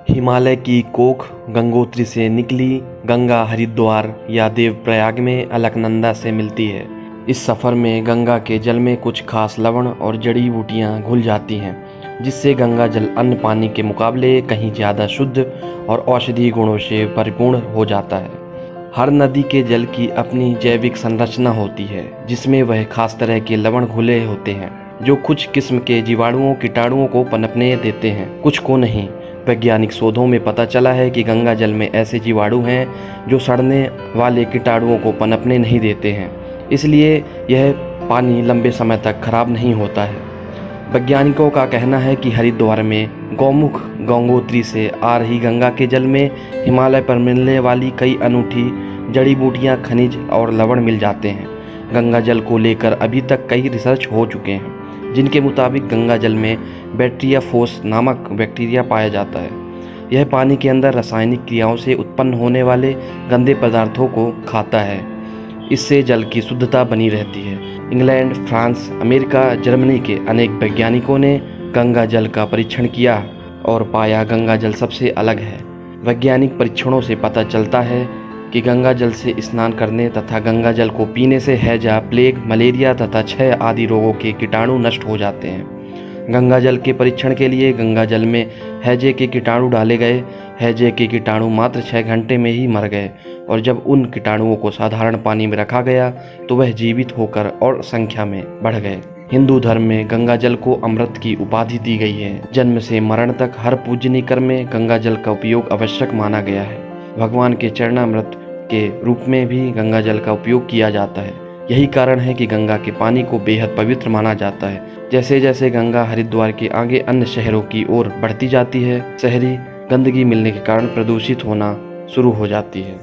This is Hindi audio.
हिमालय की कोख गंगोत्री से निकली गंगा हरिद्वार या देवप्रयाग में अलकनंदा से मिलती है। इस सफ़र में गंगा के जल में कुछ खास लवण और जड़ी बूटियाँ घुल जाती हैं, जिससे गंगा जल अन्य पानी के मुकाबले कहीं ज़्यादा शुद्ध और औषधीय गुणों से परिपूर्ण हो जाता है। हर नदी के जल की अपनी जैविक संरचना होती है, जिसमें वह खास तरह के लवण घुले होते हैं जो कुछ किस्म के जीवाणुओं कीटाणुओं को पनपने देते हैं, कुछ को नहीं। वैज्ञानिक शोधों में पता चला है कि गंगा जल में ऐसे जीवाणु हैं जो सड़ने वाले कीटाणुओं को पनपने नहीं देते हैं, इसलिए यह पानी लंबे समय तक खराब नहीं होता है। वैज्ञानिकों का कहना है कि हरिद्वार में गौमुख गंगोत्री से आ रही गंगा के जल में हिमालय पर मिलने वाली कई अनूठी जड़ी बूटियाँ, खनिज और लवण मिल जाते हैं। गंगा जल को लेकर अभी तक कई रिसर्च हो चुके हैं, जिनके मुताबिक गंगा जल में बैक्टीरियाफोस नामक बैक्टीरिया पाया जाता है। यह पानी के अंदर रासायनिक क्रियाओं से उत्पन्न होने वाले गंदे पदार्थों को खाता है। इससे जल की शुद्धता बनी रहती है। इंग्लैंड, फ्रांस, अमेरिका, जर्मनी के अनेक वैज्ञानिकों ने गंगा जल का परीक्षण किया और पाया गंगा जल सबसे अलग है। वैज्ञानिक परीक्षणों से पता चलता है कि गंगा जल से स्नान करने तथा गंगा जल को पीने से हैजा, प्लेग, मलेरिया तथा क्षय आदि रोगों के कीटाणु नष्ट हो जाते हैं। गंगा जल के परीक्षण के लिए गंगा जल में हैजे के कीटाणु डाले गए। हैजे के कीटाणु मात्र 6 घंटे में ही मर गए और जब उन कीटाणुओं को साधारण पानी में रखा गया तो वह जीवित होकर और संख्या में बढ़ गए। हिंदू धर्म में गंगा जल को अमृत की उपाधि दी गई है। जन्म से मरण तक हर पूजनीय कर्म में गंगा जल का उपयोग आवश्यक माना गया है। भगवान के चरणामृत के रूप में भी गंगा जल का उपयोग किया जाता है। यही कारण है कि गंगा के पानी को बेहद पवित्र माना जाता है। जैसे जैसे गंगा हरिद्वार के आगे अन्य शहरों की ओर बढ़ती जाती है, शहरी गंदगी मिलने के कारण प्रदूषित होना शुरू हो जाती है।